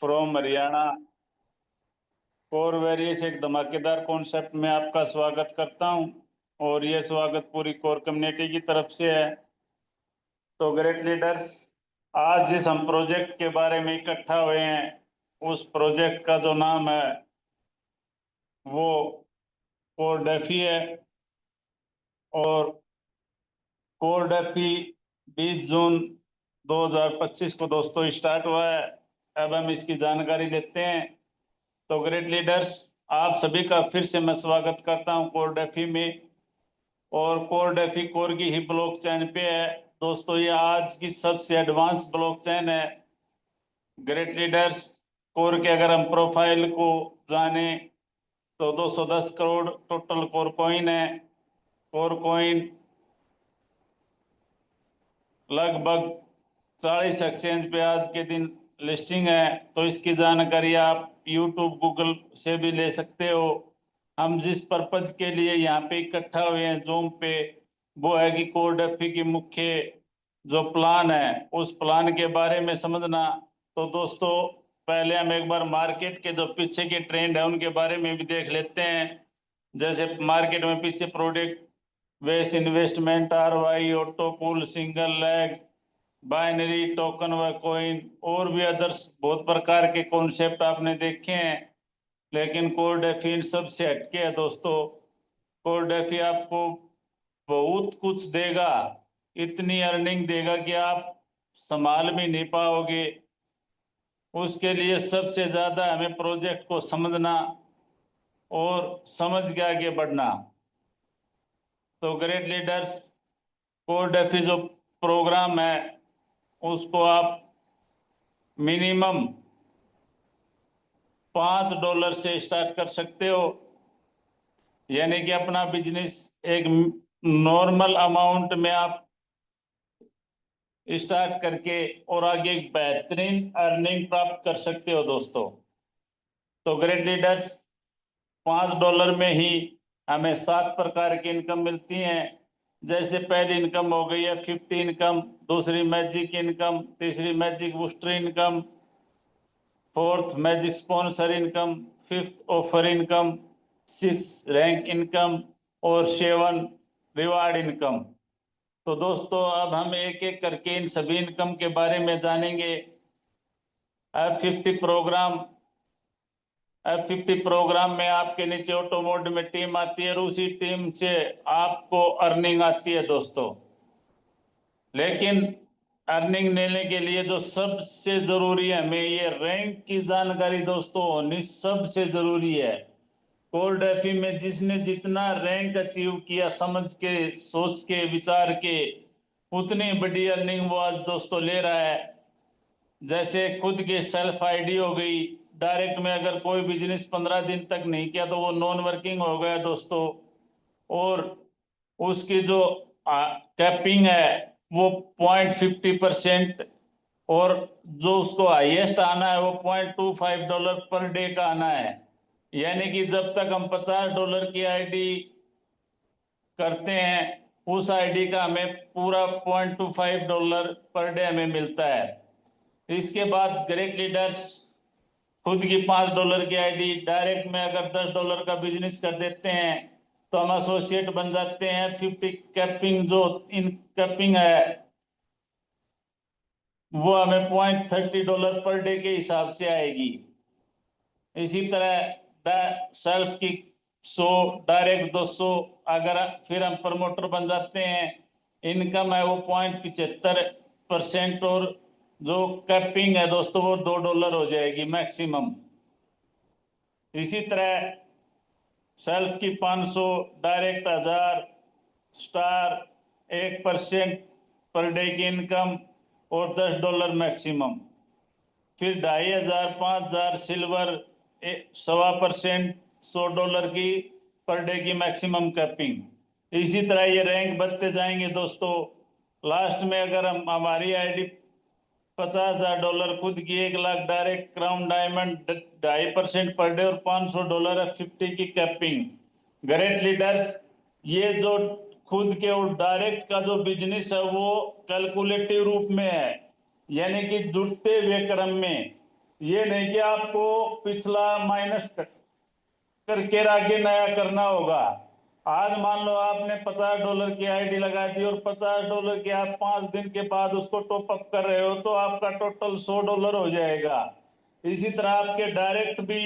From Haryana core various एक धमाकेदार concept में आपका स्वागत करता हूं और ये स्वागत पूरी कोर कम्युनिटी की तरफ से है। तो ग्रेट लीडर्स, आज जिस हम प्रोजेक्ट के बारे में इकट्ठा हुए हैं उस प्रोजेक्ट का जो नाम है वो कोर डेफी है। और कोर डेफी 20 जून 2025 को दोस्तों स्टार्ट हुआ है। अब हम इसकी जानकारी लेते हैं। तो ग्रेट लीडर्स, आप सभी का फिर से मैं स्वागत करता हूं कोर डेफी में। और कोर डेफी कोर की ही ब्लॉकचेन पे है दोस्तों। ये आज की सबसे एडवांस ब्लॉकचेन है। ग्रेट लीडर्स, कोर के अगर हम प्रोफाइल को जाने तो 210 करोड़ टोटल कोर कॉइन है। कोर कॉइन लगभग 40 एक्सचेंज पे आज के दिन लिस्टिंग है। तो इसकी जानकारी आप यूट्यूब गूगल से भी ले सकते हो। हम जिस पर्पज के लिए यहाँ पे इकट्ठा हुए हैं जूम पे, वो है कि कोर डेफी की मुख्य जो प्लान है उस प्लान के बारे में समझना। तो दोस्तों, पहले हम एक बार मार्केट के जो पीछे के ट्रेंड है उनके बारे में भी देख लेते हैं। जैसे मार्केट में पीछे product base investment, R Y, auto pool, single leg, binary, token व कॉइन और भी अदर्स बहुत प्रकार के कॉन्सेप्ट आपने देखे हैं। लेकिन कोर डेफी इन सबसे हटके है दोस्तों। कोर डेफी आपको बहुत कुछ देगा, इतनी अर्निंग देगा कि आप संभाल भी नहीं पाओगे। उसके लिए सबसे ज्यादा हमें प्रोजेक्ट को समझना और समझ के आगे बढ़ना। तो ग्रेट लीडर्स, कोर डेफी जो प्रोग्राम है उसको आप मिनिमम $5 से स्टार्ट कर सकते हो। यानी कि अपना बिजनेस एक नॉर्मल अमाउंट में आप स्टार्ट करके और आगे एक बेहतरीन अर्निंग प्राप्त कर सकते हो दोस्तों। तो ग्रेट लीडर्स, $5 में ही हमें 7 प्रकार की इनकम मिलती हैं। जैसे पहली इनकम हो गई है 50 इनकम, दूसरी मैजिक इनकम, तीसरी magic booster income, fourth magic sponsor income, fifth offer income, six rank income और 7 रिवार्ड इनकम। तो दोस्तों, अब हम एक एक करके इन सभी इनकम के बारे में जानेंगे। F50 प्रोग्राम में आपके नीचे ऑटो मोड में टीम आती है और उसी टीम से आपको अर्निंग आती है दोस्तों। लेकिन अर्निंग लेने के लिए जो सबसे जरूरी है, हमें ये रैंक की जानकारी दोस्तों होनी सबसे जरूरी है। कोर डेफी में जिसने जितना रैंक अचीव किया, समझ के, सोच के, विचार के, उतनी बड़ी अर्निंग वो आज दोस्तों ले रहा है। जैसे खुद के सेल्फ आईडी हो गई। डायरेक्ट में अगर कोई बिजनेस 15 दिन तक नहीं किया तो वो नॉन वर्किंग हो गया दोस्तों। और उसकी जो कैपिंग है वो 0.50%, और जो उसको हाईएस्ट आना है वो $0.25 पर डे का आना है। यानी कि जब तक हम $50 की आईडी करते हैं उस आईडी का हमें पूरा $0.25 पर डे हमें मिलता है। इसके बाद ग्रेट लीडर्स खुद की $5 की आईडी डायरेक्ट में अगर $10 का बिजनेस कर देते हैं तो हम एसोसिएट बन जाते हैं। 50 कैपिंग जो इन कैपिंग है वो हमें $0.30 पर डे के हिसाब से आएगी। इसी तरह सेल्फ की 100, डायरेक्ट 200, अगर फिर हम प्रमोटर बन जाते हैं, इनकम है वो 0.75%, और जो कैपिंग है दोस्तों वो $2 हो जाएगी मैक्सिमम। इसी तरह सेल्फ की 500, डायरेक्ट 1000, स्टार 1% पर डे की इनकम और $10 मैक्सिमम। फिर 2500, 5000 सिल्वर 1.25%, $100 की पर डे की मैक्सिमम कैपिंग। इसी तरह ये रैंक बढ़ते जाएंगे दोस्तों। लास्ट में अगर हम हमारी आईडी $50,000 खुद की, 1 lakh direct crown diamond 2.5% per day और $500 F50 की कैपिंग। ग्रेट लीडर्स, ये जो खुद के और डायरेक्ट का जो बिजनेस है वो कैलकुलेटिव रूप में है, यानी कि जुड़ते हुए क्रम में। ये नहीं कि आपको पिछला माइनस करके आगे नया करना होगा। आज मान लो आपने $50 की आईडी लगा दी और $50 की आप 5 दिन के बाद उसको टॉप अप कर रहे हो तो आपका टोटल $100 हो जाएगा। इसी तरह आपके डायरेक्ट भी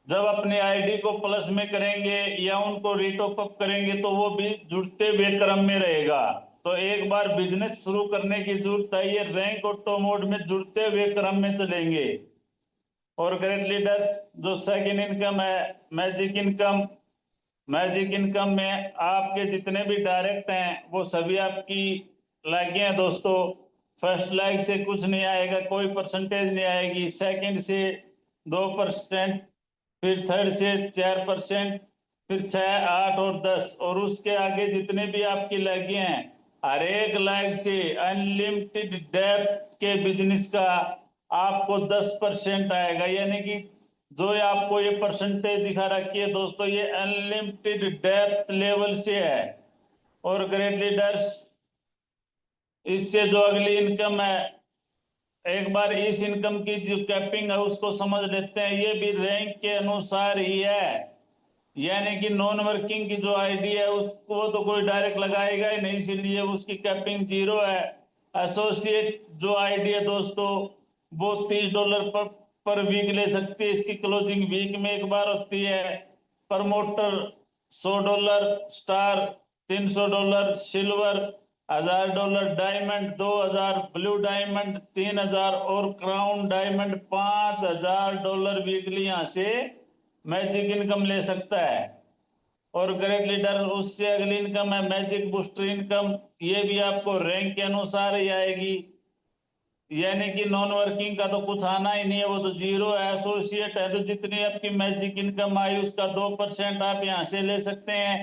जब अपनी आईडी को प्लस में करेंगे या उनको रीटॉप अप करेंगे तो वो भी जुड़ते हुए क्रम में रहेगा। तो एक बार बिजनेस शुरू करने की जरूरत है, ये रैंक ऑटो मोड में जुड़ते हुए क्रम में चलेंगे। और ग्रेट लीडर्स जो सेकंड इनकम है मैजिक इनकम, मैजिक इनकम में आपके जितने भी डायरेक्ट हैं वो सभी आपकी लाइकें हैं दोस्तों। फर्स्ट लाइक से कुछ नहीं आएगा, कोई परसेंटेज नहीं आएगी, सेकंड से 2%, फिर थर्ड से 4%, फिर 6, 8 और 10, और उसके आगे जितने भी आपकी लाइकें हैं हर एक लाइक से अनलिमिटेड डेप्थ के बिजनेस का आपको 10% आएगा। यानी कि जो आपको ये परसेंटेज दिखा रखी है दोस्तों, ये अनलिमिटेड डेप्थ लेवल से है। और ग्रेट लीडर्स इससे जो अगली इनकम है, एक बार इस इनकम की जो कैपिंग है उसको समझ लेते हैं। ये भी रैंक के अनुसार ही है, यानी कि नॉन वर्किंग की जो आईडी है उसको तो कोई डायरेक्ट लगाएगा ही नहीं, इसीलिए उसकी कैपिंग 0 है। एसोसिएट जो आईडी है दोस्तों वो $30 पर वीक ले सकती है, इसकी क्लोजिंग वीक में एक बार होती है। Promoter $100, star $300, silver $1000, diamond 2000, blue diamond 3000 और क्राउन डायमंड $5000 वीकली यहाँ से मैजिक इनकम ले सकता है। और ग्रेट लीडर उससे अगली इनकम है मैजिक बूस्टर इनकम, ये भी आपको रैंक के अनुसार ही आएगी, यानी कि नॉन वर्किंग का तो कुछ आना ही नहीं है, वो तो 0 है। एसोसिएट है तो जितनी आपकी मैजिक इनकम आई उसका 2% आप यहाँ से ले सकते हैं।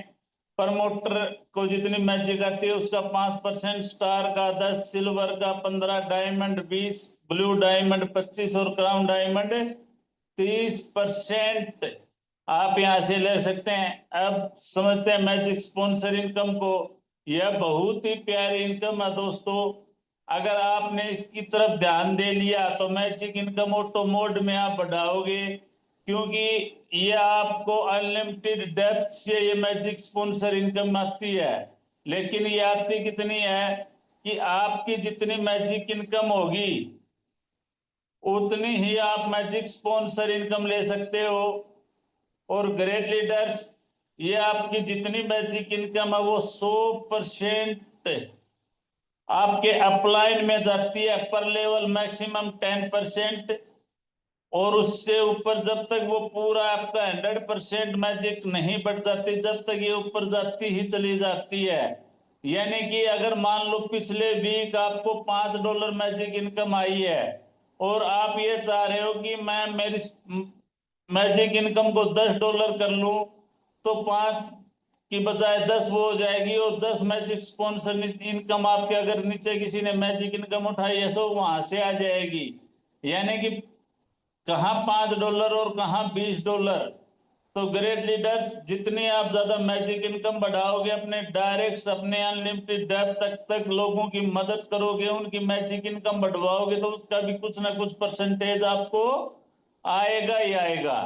प्रमोटर को जितनी मैजिक आती है उसका 5%, स्टार का 10, सिल्वर का 15, डायमंड 20, ब्लू डायमंड 25 और क्राउन डायमंड 30% आप यहाँ से ले सकते हैं। अब समझते हैं मैजिक स्पॉन्सर इनकम को। यह बहुत ही प्यारी इनकम है दोस्तों, अगर आपने इसकी तरफ ध्यान दे लिया तो मैजिक इनकम ऑटो मोड में आप बढ़ाओगे, क्योंकि ये आपको अनलिमिटेड डेप्थ से ये मैजिक स्पॉन्सर इनकम आती है। लेकिन ये आती कितनी है कि आपकी जितनी मैजिक इनकम होगी उतनी ही आप मैजिक स्पॉन्सर इनकम ले सकते हो। और ग्रेट लीडर्स ये आपकी जितनी मैजिक इनकम है वो 100% आपके अपलाइन में जाती है, अपर लेवल मैक्सिमम 10%, और उससे ऊपर जब तक वो पूरा आपका 100% मैजिक नहीं बढ़ जाती जब तक ये ऊपर जाती ही चली जाती है। यानी कि अगर मान लो पिछले वीक आपको $5 मैजिक इनकम आई है और आप ये चाह रहे हो कि मैं मेरी मैजिक इनकम को $10 कर लूं, तो 5 की बजाय 10 वो हो जाएगी, और 10 मैजिक स्पॉन्सर इनकम आपके अगर नीचे किसी ने मैजिक इनकम उठाई है तो वहां से आ जाएगी। यानी कि कहाँ $5 और कहाँ $20। तो ग्रेट लीडर्स जितनी आप ज्यादा मैजिक इनकम बढ़ाओगे, अपने डायरेक्ट अपने अनलिमिटेड डेप्थ तक लोगों की मदद करोगे, उनकी मैजिक इनकम बढ़वाओगे, तो उसका भी कुछ ना कुछ परसेंटेज आपको आएगा ही आएगा।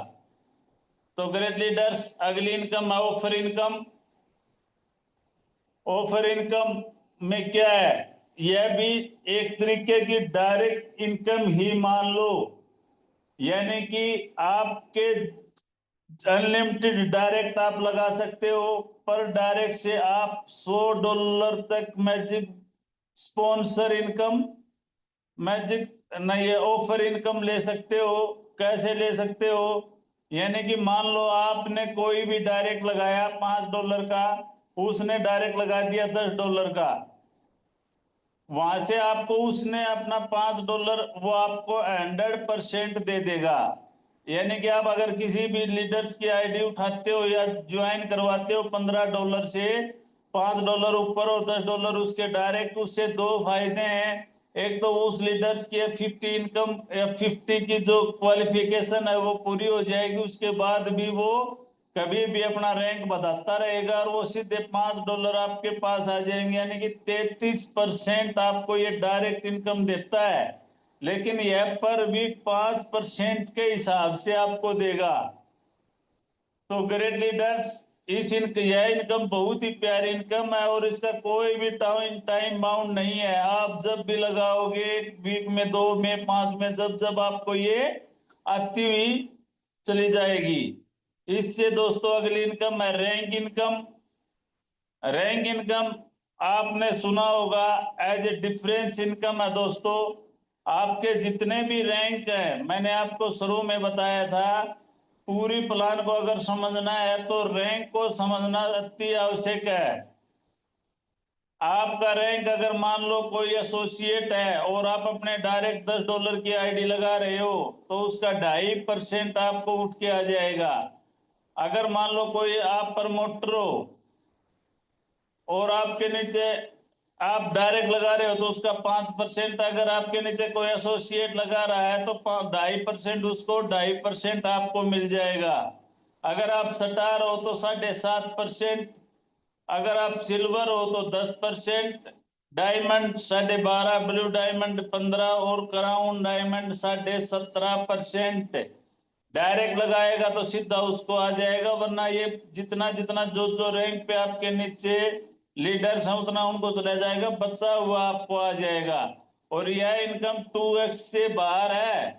तो ग्रेट लीडर्स अगली इनकम है ऑफर इनकम। ऑफर इनकम में क्या है, यह भी एक तरीके की डायरेक्ट इनकम ही मान लो, यानी कि आपके अनलिमिटेड डायरेक्ट आप लगा सकते हो। पर डायरेक्ट से आप $100 तक मैजिक स्पॉन्सर इनकम, मैजिक नहीं ये ऑफर इनकम ले सकते हो। कैसे ले सकते हो, यानी कि मान लो आपने कोई भी डायरेक्ट लगाया $5 का, उसने डायरेक्ट लगा दिया $10 का, वहां से आपको उसने अपना $5 वो आपको 100% दे देगा। यानी कि आप अगर किसी भी लीडर्स की आईडी उठाते हो या ज्वाइन करवाते हो $15 से, $5 ऊपर और $10 उसके डायरेक्ट, उससे दो फायदे हैं। एक तो उस लीडर्स की 50 इनकम या 50 की जो क्वालिफिकेशन है वो पूरी हो जाएगी, उसके बाद भी वो कभी भी अपना रैंक बढ़ाता रहेगा और वो सीधे $5 आपके पास आ जाएंगे। यानी कि 33% आपको ये डायरेक्ट इनकम देता है। लेकिन यह पर वीक 5% के हिसाब से आपको देगा। तो ग्रेट लीडर्स, यह इनकम बहुत ही प्यारी इनकम है और इसका कोई भी टाइम बाउंड नहीं है। आप जब भी लगाओगे, 1 वीक में, 2 में, 5 में, जब जब आपको ये आती हुई चली जाएगी। इससे दोस्तों अगली इनकम है रैंक इनकम। रैंक इनकम आपने सुना होगा एज ए डिफरेंस इनकम है दोस्तों। आपके जितने भी रैंक है, मैंने आपको शुरू में बताया था, पूरी प्लान को अगर समझना है तो रैंक को समझना अति आवश्यक है। आपका रैंक अगर मान लो कोई एसोसिएट है और आप अपने डायरेक्ट $10 की आईडी लगा रहे हो तो उसका 2.5% आपको उठ के आ जाएगा। अगर मान लो कोई आप प्रमोटर हो और आपके नीचे आप डायरेक्ट लगा रहे हो तो उसका 5%, अगर आपके नीचे कोई एसोसिएट लगा रहा है तो 2.5% उसको 2.5% आपको मिल जाएगा। अगर आप स्टार हो तो 7.5%, अगर आप सिल्वर हो तो 10%, डायमंड 12.5%, ब्लू डायमंड 15% और क्राउन डायमंड 17.5%। डायरेक्ट लगाएगा तो सीधा उसको आ जाएगा, वरना ये जितना जितना जो रैंक पे आपके नीचे लीडर्स हैं उतना उनको चला जाएगा, बचा हुआ आपको आ जाएगा। और यह इनकम 2x से बाहर है।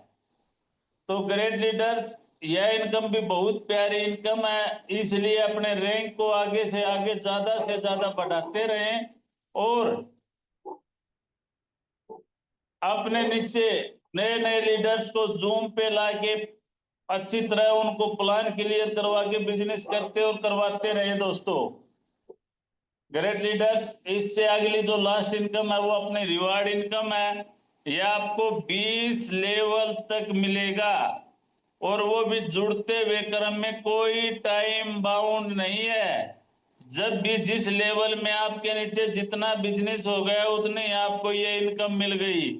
तो ग्रेट लीडर्स, यह इनकम भी बहुत प्यारी इनकम है, इसलिए अपने रैंक को आगे से आगे ज्यादा से ज्यादा बढ़ाते रहें और अपने नीचे नए नए लीडर्स को जूम पे लाके अच्छी तरह उनको प्लान क्लियर करवा के बिजनेस करते और करवाते रहे दोस्तों। ग्रेट लीडर्स, इससे अगली जो लास्ट इनकम है वो अपनी रिवार्ड इनकम है। यह आपको 20 लेवल तक मिलेगा और वो भी जुड़ते हुए क्रम में, कोई टाइम बाउंड नहीं है। जब भी जिस लेवल में आपके नीचे जितना बिजनेस हो गया उतने ही आपको ये इनकम मिल गई।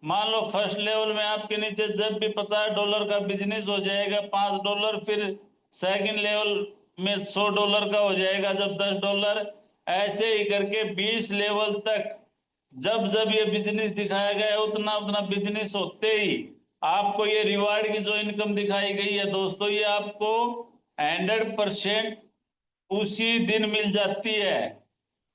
मान लो फर्स्ट लेवल में आपके नीचे जब भी $50 का बिजनेस हो जाएगा, $5, फिर सेकंड लेवल में $100 का हो जाएगा, जब $10, ऐसे ही करके 20 लेवल तक जब जब ये बिजनेस दिखाया गया उतना उतना बिजनेस होते ही आपको ये रिवार्ड की जो इनकम दिखाई गई है दोस्तों, ये आपको 100% उसी दिन मिल जाती है।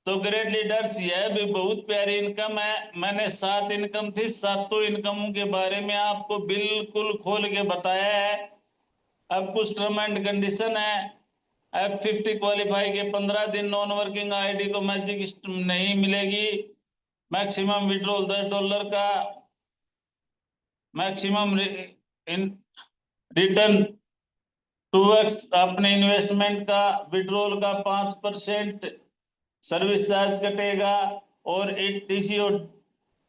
तो ग्रेट लीडर्स, यह भी बहुत प्यारी इनकम है। मैंने 7 इनकम थी, सातों इनकमों के बारे में आपको बिल्कुल खोल के बताया है। अब कुछ टर्म एंड कंडीशन है। F50 क्वालिफाई के 15 दिन नॉन वर्किंग आईडी को मैजिक नहीं मिलेगी। मैक्सिमम विड्रॉल $10 का, मैक्सिमम रिटर्न 2x अपने इन्वेस्टमेंट का, विड्रॉल का 5% सर्विस चार्ज कटेगा और टीसी और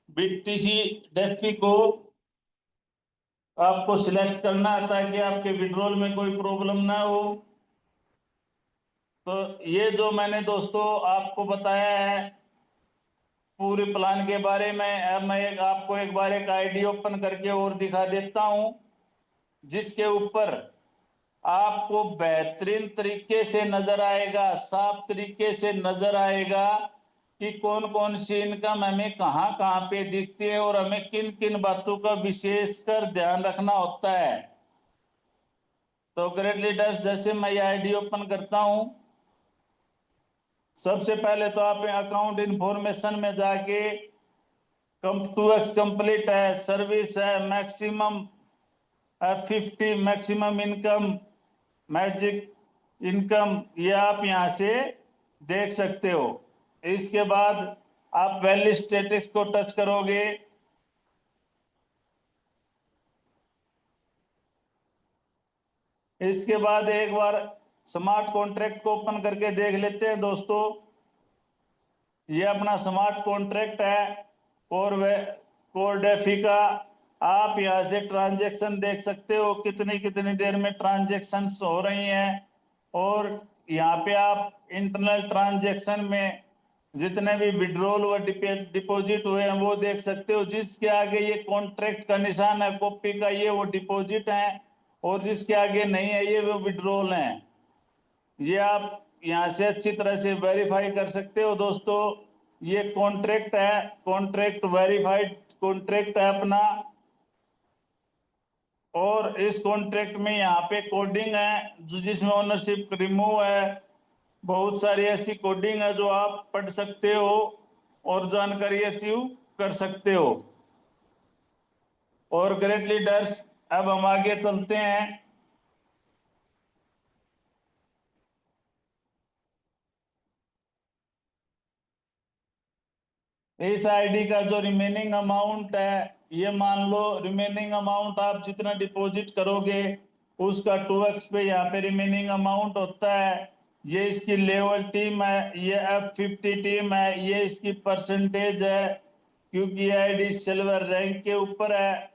बीटीसी डेफी को आपको सिलेक्ट करना है ताकि आपके विड्रॉल में कोई प्रॉब्लम ना हो। तो ये जो मैंने दोस्तों आपको बताया है पूरी प्लान के बारे में, अब मैं आपको एक बार एक आईडी ओपन करके और दिखा देता हूं जिसके ऊपर आपको बेहतरीन तरीके से नजर आएगा, साफ तरीके से नजर आएगा कि कौन कौन सी इनकम हमें कहां कहां पे दिखती है और हमें किन किन बातों का विशेषकर ध्यान रखना होता है। तो ग्रेट लीडर्स, जैसे मैं ये आईडी ओपन करता हूं, सबसे पहले तो आप अकाउंट इंफॉर्मेशन में जाके 2x कंप्लीट है, सर्विस है, maximum F50 maximum income, magic income, ये आप यहां से देख सकते हो। इसके बाद आप वैल्यू स्टेटिक्स को टच करोगे। इसके बाद एक बार स्मार्ट कॉन्ट्रैक्ट को ओपन करके देख लेते हैं दोस्तों। ये अपना स्मार्ट कॉन्ट्रैक्ट है और वह कोर डेफी का। आप यहां से ट्रांजैक्शन देख सकते हो, कितनी कितनी देर में ट्रांजैक्शंस हो रही हैं और यहाँ पे आप इंटरनल ट्रांजैक्शन में जितने भी विड्रॉल व डिपॉजिट हुए हैं वो देख सकते हो। जिसके आगे ये कॉन्ट्रैक्ट का निशान है कॉपी का, ये वो डिपॉजिट है और जिसके आगे नहीं है ये वो विड्रॉल है। ये आप यहाँ से अच्छी तरह से वेरीफाई कर सकते हो दोस्तों। ये कॉन्ट्रैक्ट है, कॉन्ट्रैक्ट वेरीफाइड कॉन्ट्रैक्ट है अपना। और इस कॉन्ट्रैक्ट में यहाँ पे कोडिंग है जो जिसमें ओनरशिप रिमूव है, बहुत सारी ऐसी कोडिंग है जो आप पढ़ सकते हो और जानकारी अचीव कर सकते हो। और ग्रेट लीडर्स, अब हम आगे चलते हैं। इस आईडी का जो रिमेनिंग अमाउंट है, ये मान लो रिमेनिंग अमाउंट आप जितना डिपॉजिट करोगे उसका 2x पे यहाँ पे रिमेनिंग अमाउंट होता है। ये इसकी लेवल टीम है, ये F50 टीम है, ये इसकी परसेंटेज है क्योंकि ये आईडी सिल्वर रैंक के ऊपर है।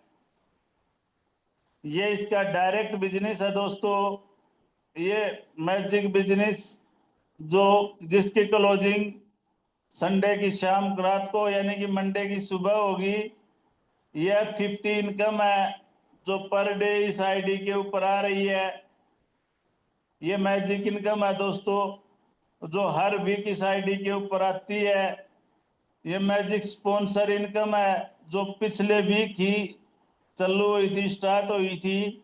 ये इसका डायरेक्ट बिजनेस है दोस्तों। ये मैजिक बिजनेस जो जिसकी क्लोजिंग संडे की शाम रात को यानी कि मंडे की सुबह होगी। यह 50 इनकम है जो पर डे इस आईडी के ऊपर आ रही है। ये मैजिक इनकम है दोस्तों जो हर वीक इस आईडी के ऊपर आती है। ये मैजिक स्पॉन्सर इनकम है जो पिछले वीक ही चालू हुई थी, स्टार्ट हुई थी।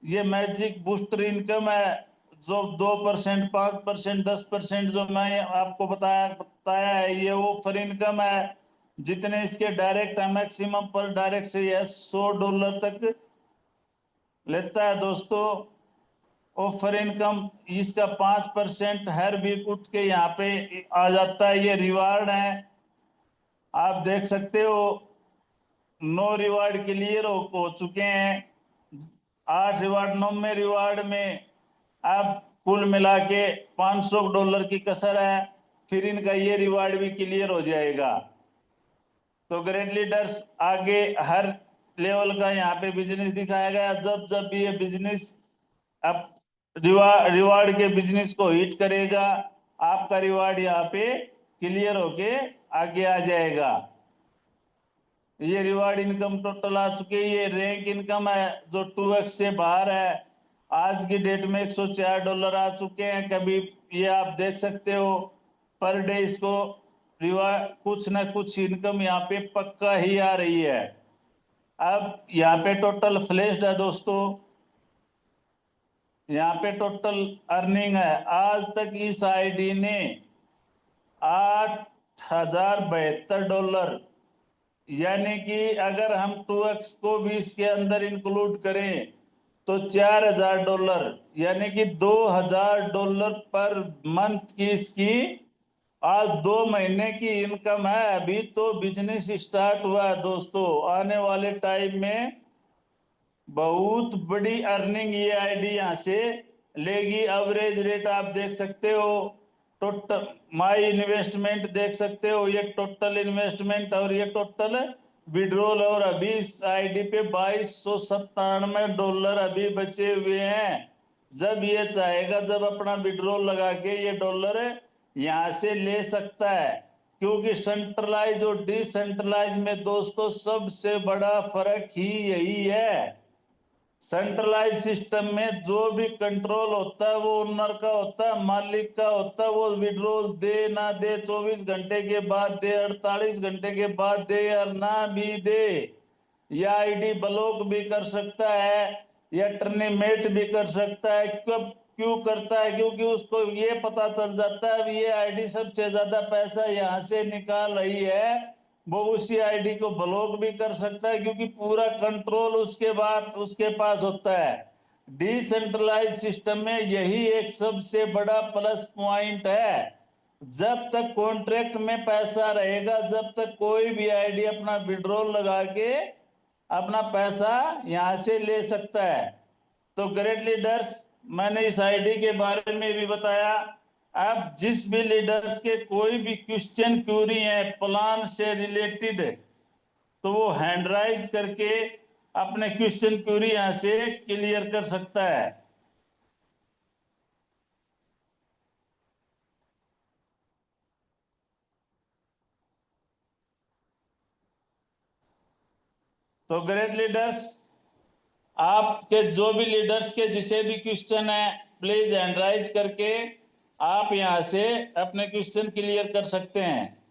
ये मैजिक बूस्टर इनकम है जो 2%, 5%, 10% जो मैं आपको बताया है, ये ऑफर इनकम है। जितने इसके डायरेक्ट है मैक्सिमम पर डायरेक्ट से यह $100 तक लेता है दोस्तों। ऑफर इनकम इसका 5% हर वीक उठ के यहाँ पे आ जाता है। ये रिवार्ड है, आप देख सकते हो 9 रिवार्ड क्लियर हो चुके हैं। 8 रिवार्ड, 9वें रिवार्ड में अब कुल मिला के $500 की कसर है, फिर इनका ये रिवार्ड भी क्लियर हो जाएगा। तो ग्रेट लीडर्स, आगे हर लेवल का यहाँ पे बिजनेस दिखाया गया। जब जब भी ये बिजनेस अब रिवार्ड के बिजनेस को हिट करेगा, आपका रिवार्ड यहाँ पे क्लियर होके आगे आ जाएगा। ये रिवार्ड इनकम टोटल आ चुकी है। ये रैंक इनकम है जो 2x से बाहर है। आज की डेट में $104 आ चुके हैं। कभी ये आप देख सकते हो पर डे इसको रिवार्ड कुछ ना कुछ इनकम यहाँ पे पक्का ही आ रही है। अब यहाँ पे टोटल फ्लैश्ड है दोस्तों, यहाँ पे टोटल अर्निंग है। आज तक इस आईडी ने $8,072, यानी कि अगर हम 2x को भी इसके अंदर इंक्लूड करें तो $4,000, यानी कि $2,000 पर मंथ की इसकी आज 2 महीने की इनकम है। अभी तो बिजनेस स्टार्ट हुआ है दोस्तों, आने वाले टाइम में बहुत बड़ी अर्निंग ये आईडी यहाँ से लेगी। एवरेज रेट आप देख सकते हो, टोटल माई इन्वेस्टमेंट देख सकते हो, ये टोटल इन्वेस्टमेंट और ये टोटल विड्रॉल। और अभी इस आईडी पे $2297 अभी बचे हुए हैं। जब ये चाहेगा, जब अपना विड्रॉल लगा के ये डॉलर यहाँ से ले सकता है, क्योंकि सेंट्रलाइज और डिसेंट्रलाइज में दोस्तों सबसे बड़ा फर्क ही यही है। सेंट्रलाइज सिस्टम में जो भी कंट्रोल होता है वो ओनर का होता है, मालिक का होता है। वो विड्रॉल दे ना दे, 24 घंटे के बाद दे, 48 घंटे के बाद दे या ना भी दे, या आईडी ब्लॉक भी कर सकता है या टर्मिनेट भी कर सकता है। कब क्यों करता है? क्योंकि उसको ये पता चल जाता है ये आईडी सबसे ज्यादा पैसा यहाँ से निकाल रही है, वो उसी आईडी को ब्लॉक भी कर सकता है, क्योंकि पूरा कंट्रोल उसके बाद उसके पास होता है। डिसेंट्रलाइज सिस्टम में यही एक सबसे बड़ा प्लस पॉइंट है। जब तक कॉन्ट्रैक्ट में पैसा रहेगा, जब तक कोई भी आईडी अपना विड्रॉल लगा के अपना पैसा यहां से ले सकता है। तो ग्रेट लीडर्स, मैंने इस आईडी के बारे में भी बताया। अब जिस भी लीडर्स के कोई भी क्वेश्चन क्यूरी है प्लान से रिलेटेड, तो वो हैंड राइज करके अपने क्वेश्चन क्यूरी यहां से क्लियर कर सकता है। तो ग्रेट लीडर्स, आपके जो भी लीडर्स के जिसे भी क्वेश्चन है प्लीज हैंड राइज करके आप यहां से अपने क्वेश्चन क्लियर कर सकते हैं।